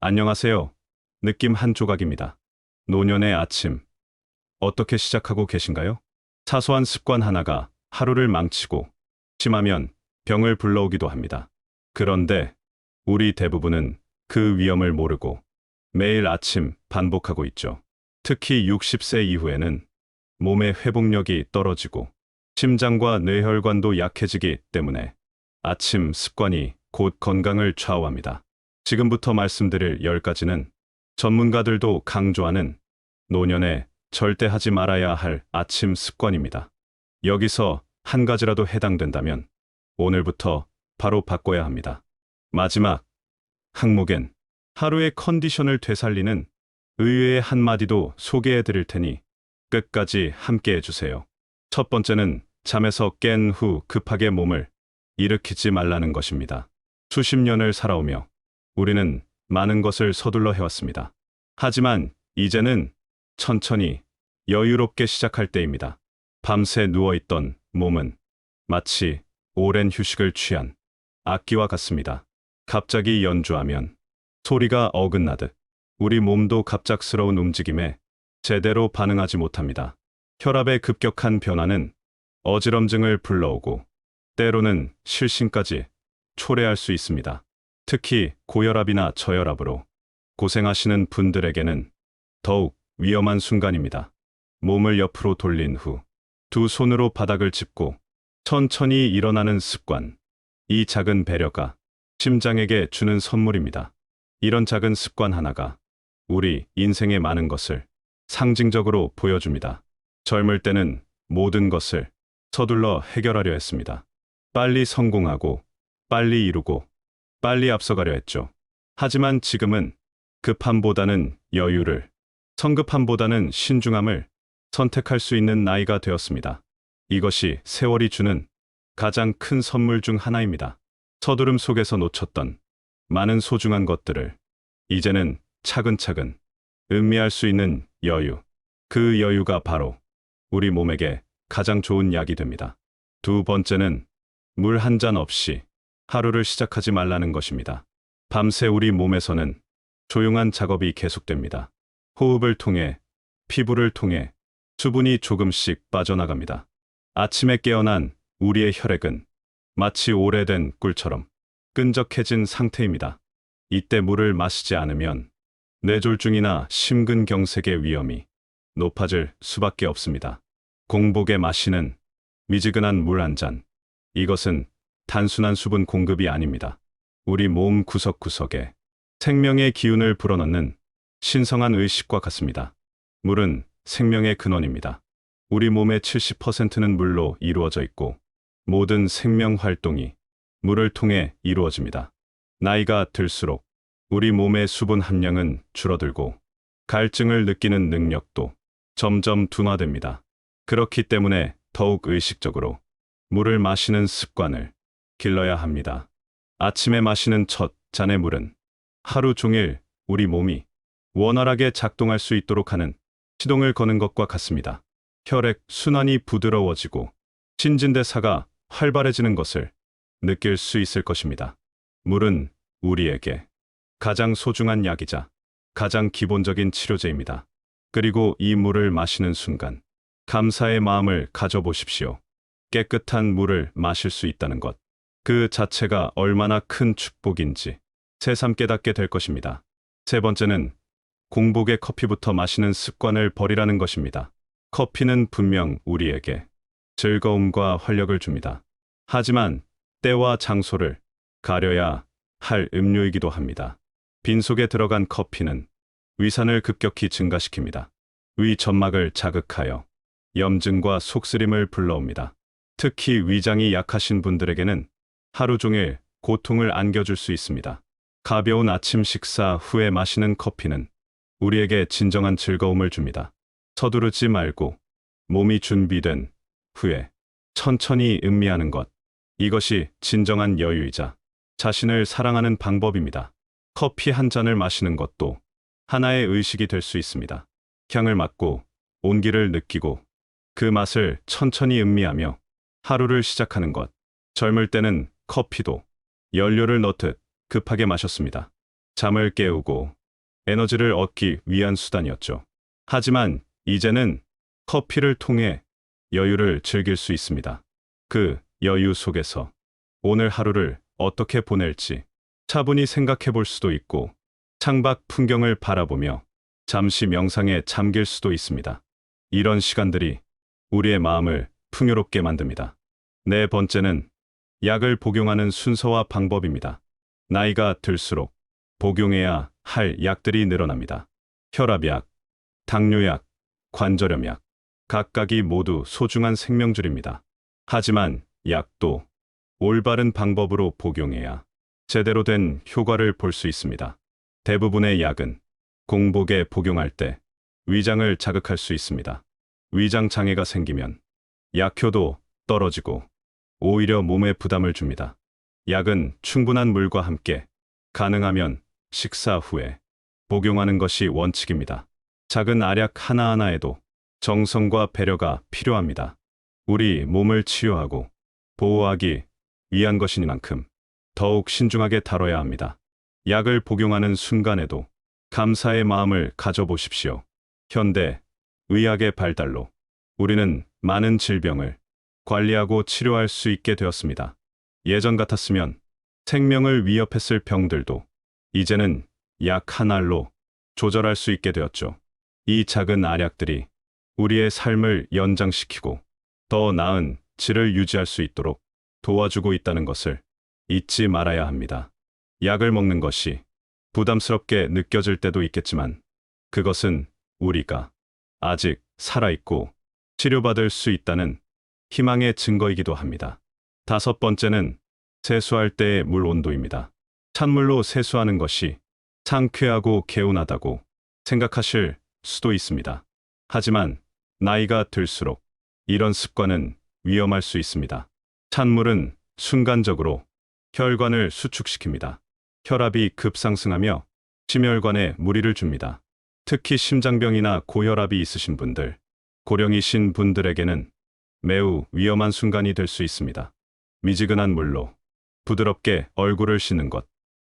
안녕하세요. 느낌 한 조각입니다. 노년의 아침, 어떻게 시작하고 계신가요? 사소한 습관 하나가 하루를 망치고 심하면 병을 불러오기도 합니다. 그런데 우리 대부분은 그 위험을 모르고 매일 아침 반복하고 있죠. 특히 60세 이후에는 몸의 회복력이 떨어지고 심장과 뇌혈관도 약해지기 때문에 아침 습관이 곧 건강을 좌우합니다. 지금부터 말씀드릴 10가지는 전문가들도 강조하는 노년에 절대 하지 말아야 할 아침 습관입니다. 여기서 한 가지라도 해당된다면 오늘부터 바로 바꿔야 합니다. 마지막 항목엔 하루의 컨디션을 되살리는 의외의 한마디도 소개해 드릴 테니 끝까지 함께 해주세요. 첫 번째는 잠에서 깬 후 급하게 몸을 일으키지 말라는 것입니다. 수십 년을 살아오며 우리는 많은 것을 서둘러 해왔습니다. 하지만 이제는 천천히 여유롭게 시작할 때입니다. 밤새 누워있던 몸은 마치 오랜 휴식을 취한 악기와 같습니다. 갑자기 연주하면 소리가 어긋나듯 우리 몸도 갑작스러운 움직임에 제대로 반응하지 못합니다. 혈압의 급격한 변화는 어지럼증을 불러오고 때로는 실신까지 초래할 수 있습니다. 특히 고혈압이나 저혈압으로 고생하시는 분들에게는 더욱 위험한 순간입니다. 몸을 옆으로 돌린 후 두 손으로 바닥을 짚고 천천히 일어나는 습관. 이 작은 배려가 심장에게 주는 선물입니다. 이런 작은 습관 하나가 우리 인생의 많은 것을 상징적으로 보여줍니다. 젊을 때는 모든 것을 서둘러 해결하려 했습니다. 빨리 성공하고, 빨리 이루고, 빨리 앞서가려 했죠. 하지만 지금은 급함보다는 여유를, 성급함보다는 신중함을 선택할 수 있는 나이가 되었습니다. 이것이 세월이 주는 가장 큰 선물 중 하나입니다. 서두름 속에서 놓쳤던 많은 소중한 것들을 이제는 차근차근 음미할 수 있는 여유. 그 여유가 바로 우리 몸에게 가장 좋은 약이 됩니다. 두 번째는 물 한 잔 없이 하루를 시작하지 말라는 것입니다. 밤새 우리 몸에서는 조용한 작업이 계속됩니다. 호흡을 통해, 피부를 통해 수분이 조금씩 빠져나갑니다. 아침에 깨어난 우리의 혈액은 마치 오래된 꿀처럼 끈적해진 상태입니다. 이때 물을 마시지 않으면 뇌졸중이나 심근경색의 위험이 높아질 수밖에 없습니다. 공복에 마시는 미지근한 물 한 잔. 이것은 단순한 수분 공급이 아닙니다. 우리 몸 구석구석에 생명의 기운을 불어넣는 신성한 의식과 같습니다. 물은 생명의 근원입니다. 우리 몸의 70%는 물로 이루어져 있고 모든 생명 활동이 물을 통해 이루어집니다. 나이가 들수록 우리 몸의 수분 함량은 줄어들고 갈증을 느끼는 능력도 점점 둔화됩니다. 그렇기 때문에 더욱 의식적으로 물을 마시는 습관을 길러야 합니다. 아침에 마시는 첫 잔의 물은 하루 종일 우리 몸이 원활하게 작동할 수 있도록 하는 시동을 거는 것과 같습니다. 혈액 순환이 부드러워지고 신진대사가 활발해지는 것을 느낄 수 있을 것입니다. 물은 우리에게 가장 소중한 약이자 가장 기본적인 치료제입니다. 그리고 이 물을 마시는 순간 감사의 마음을 가져보십시오. 깨끗한 물을 마실 수 있다는 것. 그 자체가 얼마나 큰 축복인지 새삼 깨닫게 될 것입니다. 세 번째는 공복에 커피부터 마시는 습관을 버리라는 것입니다. 커피는 분명 우리에게 즐거움과 활력을 줍니다. 하지만 때와 장소를 가려야 할 음료이기도 합니다. 빈속에 들어간 커피는 위산을 급격히 증가시킵니다. 위 점막을 자극하여 염증과 속쓰림을 불러옵니다. 특히 위장이 약하신 분들에게는 하루 종일 고통을 안겨줄 수 있습니다. 가벼운 아침 식사 후에 마시는 커피는 우리에게 진정한 즐거움을 줍니다. 서두르지 말고 몸이 준비된 후에 천천히 음미하는 것. 이것이 진정한 여유이자 자신을 사랑하는 방법입니다. 커피 한 잔을 마시는 것도 하나의 의식이 될 수 있습니다. 향을 맡고 온기를 느끼고 그 맛을 천천히 음미하며 하루를 시작하는 것. 젊을 때는 커피도 연료를 넣듯 급하게 마셨습니다. 잠을 깨우고 에너지를 얻기 위한 수단이었죠. 하지만 이제는 커피를 통해 여유를 즐길 수 있습니다. 그 여유 속에서 오늘 하루를 어떻게 보낼지 차분히 생각해 볼 수도 있고 창밖 풍경을 바라보며 잠시 명상에 잠길 수도 있습니다. 이런 시간들이 우리의 마음을 풍요롭게 만듭니다. 네 번째는 약을 복용하는 순서와 방법입니다. 나이가 들수록 복용해야 할 약들이 늘어납니다. 혈압약, 당뇨약, 관절염약, 각각이 모두 소중한 생명줄입니다. 하지만 약도 올바른 방법으로 복용해야 제대로 된 효과를 볼 수 있습니다. 대부분의 약은 공복에 복용할 때 위장을 자극할 수 있습니다. 위장 장애가 생기면 약효도 떨어지고 오히려 몸에 부담을 줍니다. 약은 충분한 물과 함께 가능하면 식사 후에 복용하는 것이 원칙입니다. 작은 알약 하나하나에도 정성과 배려가 필요합니다. 우리 몸을 치유하고 보호하기 위한 것이니만큼 더욱 신중하게 다뤄야 합니다. 약을 복용하는 순간에도 감사의 마음을 가져보십시오. 현대 의학의 발달로 우리는 많은 질병을 관리하고 치료할 수 있게 되었습니다. 예전 같았으면 생명을 위협했을 병들도 이제는 약 한 알로 조절할 수 있게 되었죠. 이 작은 알약들이 우리의 삶을 연장시키고 더 나은 질을 유지할 수 있도록 도와주고 있다는 것을 잊지 말아야 합니다. 약을 먹는 것이 부담스럽게 느껴질 때도 있겠지만 그것은 우리가 아직 살아있고 치료받을 수 있다는 희망의 증거이기도 합니다. 다섯 번째는 세수할 때의 물 온도입니다. 찬물로 세수하는 것이 상쾌하고 개운하다고 생각하실 수도 있습니다. 하지만 나이가 들수록 이런 습관은 위험할 수 있습니다. 찬물은 순간적으로 혈관을 수축시킵니다. 혈압이 급상승하며 심혈관에 무리를 줍니다. 특히 심장병이나 고혈압이 있으신 분들, 고령이신 분들에게는 매우 위험한 순간이 될 수 있습니다. 미지근한 물로 부드럽게 얼굴을 씻는 것.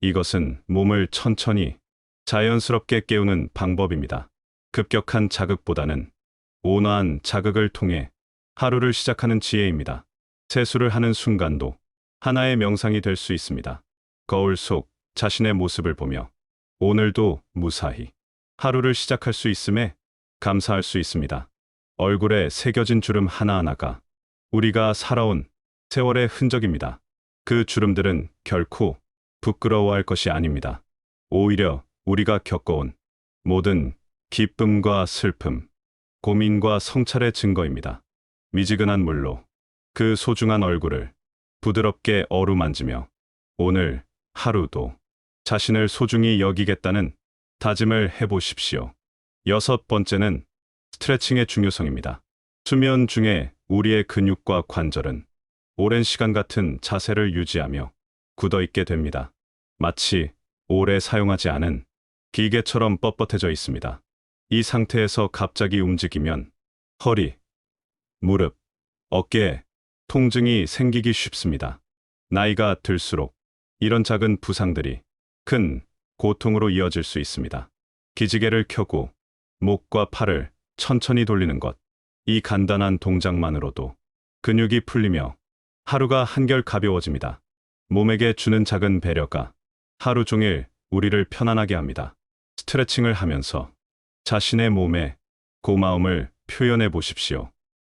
이것은 몸을 천천히 자연스럽게 깨우는 방법입니다. 급격한 자극보다는 온화한 자극을 통해 하루를 시작하는 지혜입니다. 세수를 하는 순간도 하나의 명상이 될 수 있습니다. 거울 속 자신의 모습을 보며 오늘도 무사히 하루를 시작할 수 있음에 감사할 수 있습니다. 얼굴에 새겨진 주름 하나하나가 우리가 살아온 세월의 흔적입니다. 그 주름들은 결코 부끄러워할 것이 아닙니다. 오히려 우리가 겪어온 모든 기쁨과 슬픔, 고민과 성찰의 증거입니다. 미지근한 물로 그 소중한 얼굴을 부드럽게 어루만지며 오늘 하루도 자신을 소중히 여기겠다는 다짐을 해보십시오. 여섯 번째는 스트레칭의 중요성입니다. 수면 중에 우리의 근육과 관절은 오랜 시간 같은 자세를 유지하며 굳어있게 됩니다. 마치 오래 사용하지 않은 기계처럼 뻣뻣해져 있습니다. 이 상태에서 갑자기 움직이면 허리, 무릎, 어깨에 통증이 생기기 쉽습니다. 나이가 들수록 이런 작은 부상들이 큰 고통으로 이어질 수 있습니다. 기지개를 켜고 목과 팔을 천천히 돌리는 것. 이 간단한 동작만으로도 근육이 풀리며 하루가 한결 가벼워집니다. 몸에게 주는 작은 배려가 하루 종일 우리를 편안하게 합니다. 스트레칭을 하면서 자신의 몸에 고마움을 표현해 보십시오.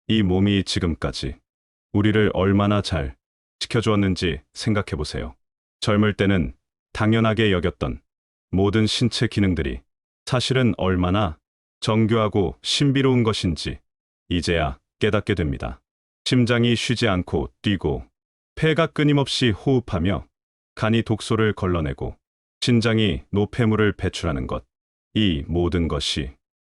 이 몸이 지금까지 우리를 얼마나 잘 지켜주었는지 생각해 보세요. 젊을 때는 당연하게 여겼던 모든 신체 기능들이 사실은 얼마나 정교하고 신비로운 것인지 이제야 깨닫게 됩니다. 심장이 쉬지 않고 뛰고 폐가 끊임없이 호흡하며 간이 독소를 걸러내고 신장이 노폐물을 배출하는 것. 이 모든 것이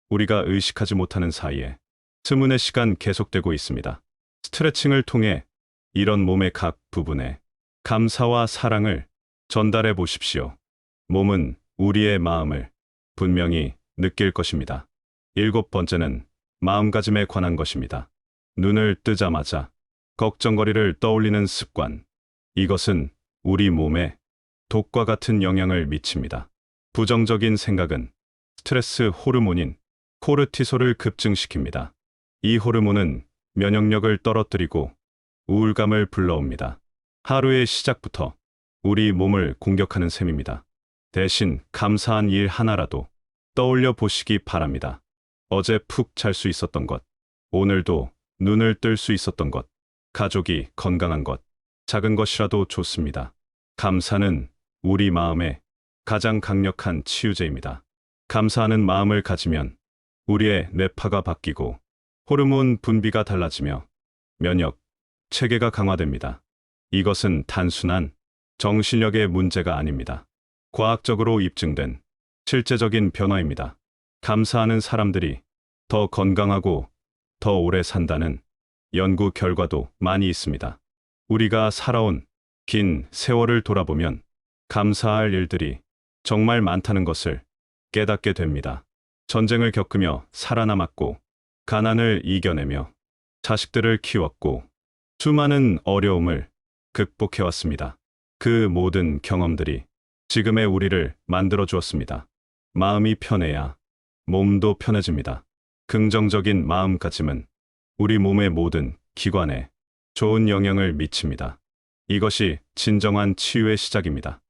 우리가 의식하지 못하는 사이에 수문의 시간 계속되고 있습니다. 스트레칭을 통해 이런 몸의 각 부분에 감사와 사랑을 전달해 보십시오. 몸은 우리의 마음을 분명히 느낄 것입니다. 일곱 번째는 마음가짐에 관한 것입니다. 눈을 뜨자마자 걱정거리를 떠올리는 습관. 이것은 우리 몸에 독과 같은 영향을 미칩니다. 부정적인 생각은 스트레스 호르몬인 코르티솔을 급증시킵니다. 이 호르몬은 면역력을 떨어뜨리고 우울감을 불러옵니다. 하루의 시작부터 우리 몸을 공격하는 셈입니다. 대신 감사한 일 하나라도 떠올려 보시기 바랍니다. 어제 푹 잘 수 있었던 것, 오늘도 눈을 뜰 수 있었던 것, 가족이 건강한 것, 작은 것이라도 좋습니다. 감사는 우리 마음의 가장 강력한 치유제입니다. 감사하는 마음을 가지면 우리의 뇌파가 바뀌고 호르몬 분비가 달라지며 면역 체계가 강화됩니다. 이것은 단순한 정신력의 문제가 아닙니다. 과학적으로 입증된 실제적인 변화입니다. 감사하는 사람들이 더 건강하고 더 오래 산다는 연구 결과도 많이 있습니다. 우리가 살아온 긴 세월을 돌아보면 감사할 일들이 정말 많다는 것을 깨닫게 됩니다. 전쟁을 겪으며 살아남았고, 가난을 이겨내며 자식들을 키웠고, 수많은 어려움을 극복해왔습니다. 그 모든 경험들이 지금의 우리를 만들어 주었습니다. 마음이 편해야 몸도 편해집니다. 긍정적인 마음가짐은 우리 몸의 모든 기관에 좋은 영향을 미칩니다. 이것이 진정한 치유의 시작입니다.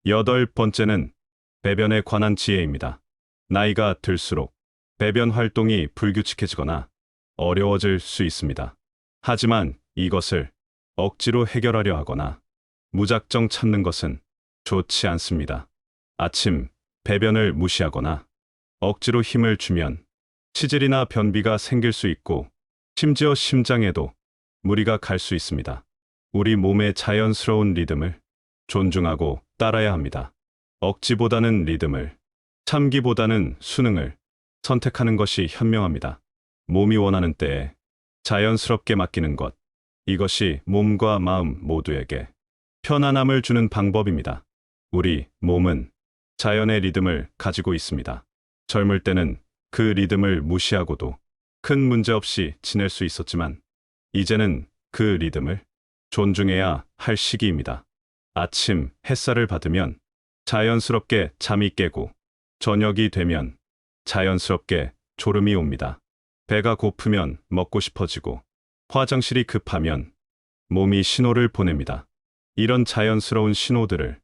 8번째는 배변에 관한 지혜입니다. 나이가 들수록 배변 활동이 불규칙해지거나 어려워질 수 있습니다. 하지만 이것을 억지로 해결하려 하거나 무작정 참는 것은 좋지 않습니다. 아침 배변을 무시하거나 억지로 힘을 주면 치질이나 변비가 생길 수 있고 심지어 심장에도 무리가 갈 수 있습니다. 우리 몸의 자연스러운 리듬을 존중하고 따라야 합니다. 억지보다는 리듬을, 참기보다는 수능을 선택하는 것이 현명합니다. 몸이 원하는 때에 자연스럽게 맡기는 것, 이것이 몸과 마음 모두에게 편안함을 주는 방법입니다. 우리 몸은 자연의 리듬을 가지고 있습니다. 젊을 때는 그 리듬을 무시하고도 큰 문제 없이 지낼 수 있었지만, 이제는 그 리듬을 존중해야 할 시기입니다. 아침 햇살을 받으면 자연스럽게 잠이 깨고, 저녁이 되면 자연스럽게 졸음이 옵니다. 배가 고프면 먹고 싶어지고, 화장실이 급하면 몸이 신호를 보냅니다. 이런 자연스러운 신호들을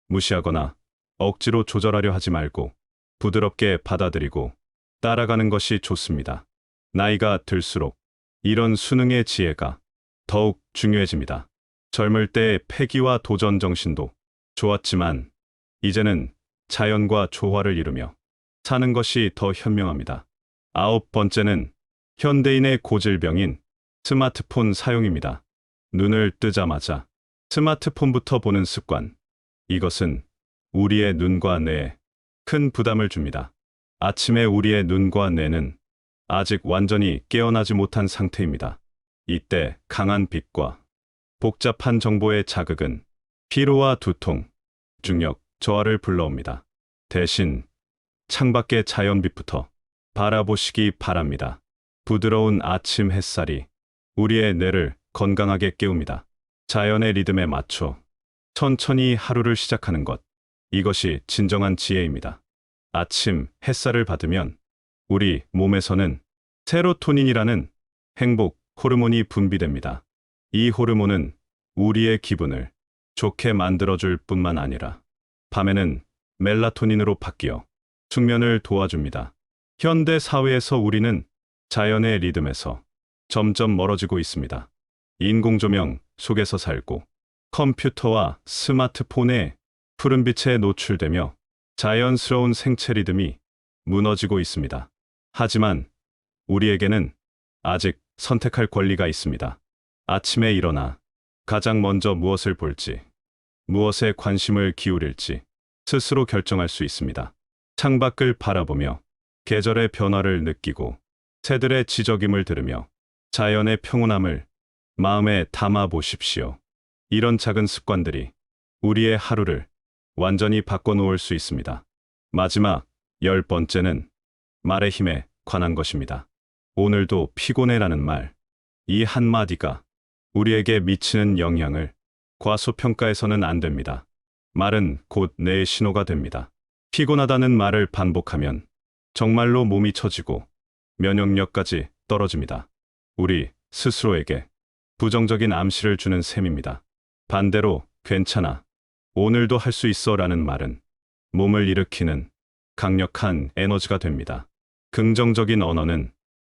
무시하거나 억지로 조절하려 하지 말고 부드럽게 받아들이고 따라가는 것이 좋습니다. 나이가 들수록 이런 수능의 지혜가 더욱 중요해집니다. 젊을 때의 패기와 도전 정신도 좋았지만, 이제는 자연과 조화를 이루며 사는 것이 더 현명합니다. 9번째는 현대인의 고질병인 스마트폰 사용입니다. 눈을 뜨자마자 스마트폰부터 보는 습관. 이것은 우리의 눈과 뇌에 큰 부담을 줍니다. 아침에 우리의 눈과 뇌는 아직 완전히 깨어나지 못한 상태입니다. 이때 강한 빛과 복잡한 정보의 자극은 피로와 두통, 중력, 저하를 불러옵니다. 대신 창밖의 자연빛부터 바라보시기 바랍니다. 부드러운 아침 햇살이 우리의 뇌를 건강하게 깨웁니다. 자연의 리듬에 맞춰 천천히 하루를 시작하는 것, 이것이 진정한 지혜입니다. 아침 햇살을 받으면 우리 몸에서는 세로토닌이라는 행복 호르몬이 분비됩니다. 이 호르몬은 우리의 기분을 좋게 만들어줄 뿐만 아니라 밤에는 멜라토닌으로 바뀌어 숙면을 도와줍니다. 현대 사회에서 우리는 자연의 리듬에서 점점 멀어지고 있습니다. 인공조명 속에서 살고 컴퓨터와 스마트폰의 푸른빛에 노출되며 자연스러운 생체 리듬이 무너지고 있습니다. 하지만 우리에게는 아직 선택할 권리가 있습니다. 아침에 일어나 가장 먼저 무엇을 볼지, 무엇에 관심을 기울일지 스스로 결정할 수 있습니다. 창밖을 바라보며 계절의 변화를 느끼고 새들의 지저귐을 들으며 자연의 평온함을 마음에 담아 보십시오. 이런 작은 습관들이 우리의 하루를 완전히 바꿔놓을 수 있습니다. 마지막 10번째는 말의 힘에 관한 것입니다. 오늘도 피곤해라는 말, 이 한마디가 우리에게 미치는 영향을 과소평가해서는 안 됩니다. 말은 곧 내 신호가 됩니다. 피곤하다는 말을 반복하면 정말로 몸이 처지고 면역력까지 떨어집니다. 우리 스스로에게 부정적인 암시를 주는 셈입니다. 반대로 괜찮아, 오늘도 할 수 있어 라는 말은 몸을 일으키는 강력한 에너지가 됩니다. 긍정적인 언어는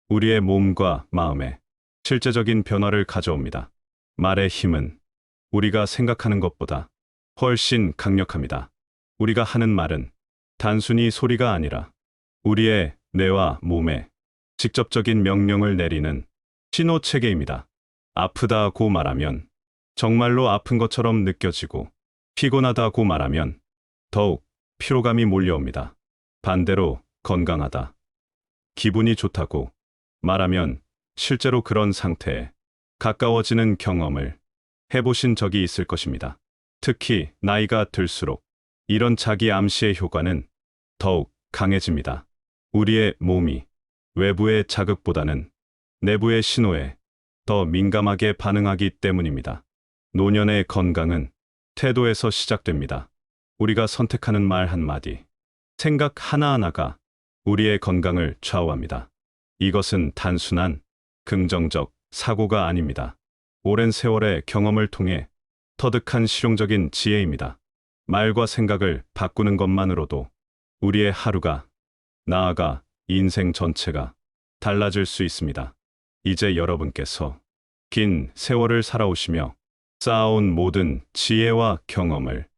우리의 몸과 마음에 실제적인 변화를 가져옵니다. 말의 힘은 우리가 생각하는 것보다 훨씬 강력합니다. 우리가 하는 말은 단순히 소리가 아니라 우리의 뇌와 몸에 직접적인 명령을 내리는 신호 체계입니다. 아프다고 말하면 정말로 아픈 것처럼 느껴지고, 피곤하다고 말하면 더욱 피로감이 몰려옵니다. 반대로 건강하다, 기분이 좋다고 말하면 실제로 그런 상태에 가까워지는 경험을 해보신 적이 있을 것입니다. 특히 나이가 들수록 이런 자기 암시의 효과는 더욱 강해집니다. 우리의 몸이 외부의 자극보다는 내부의 신호에 더 민감하게 반응하기 때문입니다. 노년의 건강은 태도에서 시작됩니다. 우리가 선택하는 말 한마디, 생각 하나하나가 우리의 건강을 좌우합니다. 이것은 단순한 긍정적 사고가 아닙니다. 오랜 세월의 경험을 통해 터득한 실용적인 지혜입니다. 말과 생각을 바꾸는 것만으로도 우리의 하루가, 나아가 인생 전체가 달라질 수 있습니다. 이제 여러분께서 긴 세월을 살아오시며 쌓아온 모든 지혜와 경험을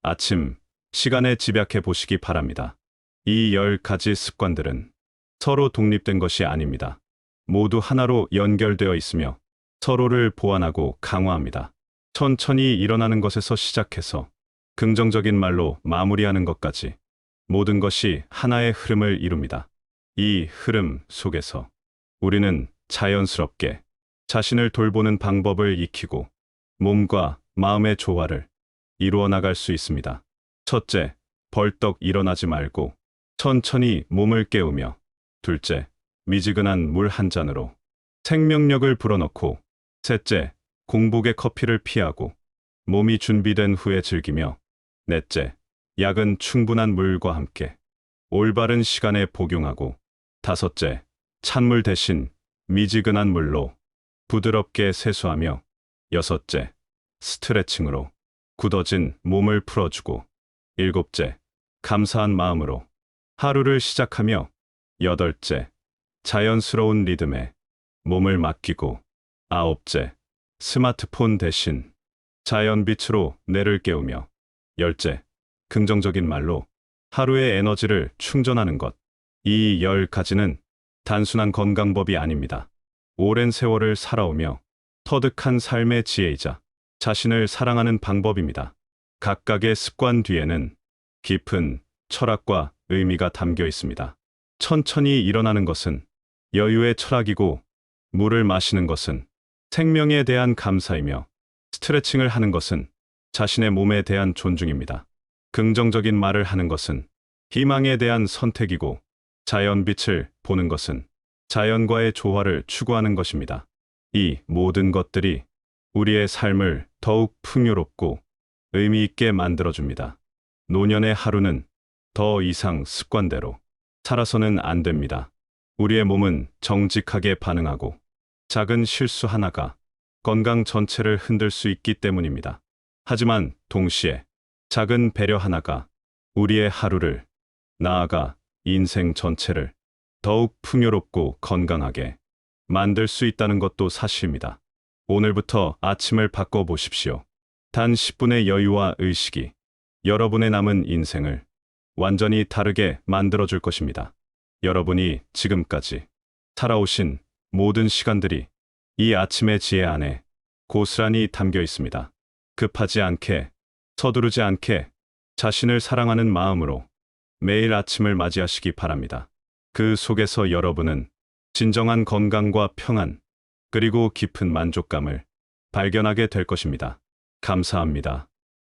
아침 시간에 집약해 보시기 바랍니다. 이 10가지 습관들은 서로 독립된 것이 아닙니다. 모두 하나로 연결되어 있으며 서로를 보완하고 강화합니다. 천천히 일어나는 것에서 시작해서 긍정적인 말로 마무리하는 것까지 모든 것이 하나의 흐름을 이룹니다. 이 흐름 속에서 우리는 자연스럽게 자신을 돌보는 방법을 익히고 몸과 마음의 조화를 이루어 나갈 수 있습니다. 첫째, 벌떡 일어나지 말고 천천히 몸을 깨우며, 둘째, 미지근한 물 한 잔으로 생명력을 불어넣고, 셋째, 공복의 커피를 피하고 몸이 준비된 후에 즐기며, 넷째, 약은 충분한 물과 함께 올바른 시간에 복용하고, 다섯째, 찬물 대신 미지근한 물로 부드럽게 세수하며, 여섯째, 스트레칭으로 굳어진 몸을 풀어주고, 일곱째, 감사한 마음으로 하루를 시작하며, 여덟째, 자연스러운 리듬에 몸을 맡기고, 아홉째, 스마트폰 대신 자연빛으로 뇌를 깨우며, 열째, 긍정적인 말로 하루의 에너지를 충전하는 것. 이 10가지는 단순한 건강법이 아닙니다. 오랜 세월을 살아오며 터득한 삶의 지혜이자 자신을 사랑하는 방법입니다. 각각의 습관 뒤에는 깊은 철학과 의미가 담겨 있습니다. 천천히 일어나는 것은 여유의 철학이고, 물을 마시는 것은 생명에 대한 감사이며, 스트레칭을 하는 것은 자신의 몸에 대한 존중입니다. 긍정적인 말을 하는 것은 희망에 대한 선택이고, 자연빛을 보는 것은 자연과의 조화를 추구하는 것입니다. 이 모든 것들이 우리의 삶을 더욱 풍요롭고 의미 있게 만들어줍니다. 노년의 하루는 더 이상 습관대로 살아서는 안 됩니다. 우리의 몸은 정직하게 반응하고 작은 실수 하나가 건강 전체를 흔들 수 있기 때문입니다. 하지만 동시에 작은 배려 하나가 우리의 하루를, 나아가 인생 전체를 더욱 풍요롭고 건강하게 만들 수 있다는 것도 사실입니다. 오늘부터 아침을 바꿔보십시오. 단 10분의 여유와 의식이 여러분의 남은 인생을 완전히 다르게 만들어줄 것입니다. 여러분이 지금까지 살아오신 모든 시간들이 이 아침의 지혜 안에 고스란히 담겨 있습니다. 급하지 않게, 서두르지 않게 자신을 사랑하는 마음으로 매일 아침을 맞이하시기 바랍니다. 그 속에서 여러분은 진정한 건강과 평안, 그리고 깊은 만족감을 발견하게 될 것입니다. 감사합니다.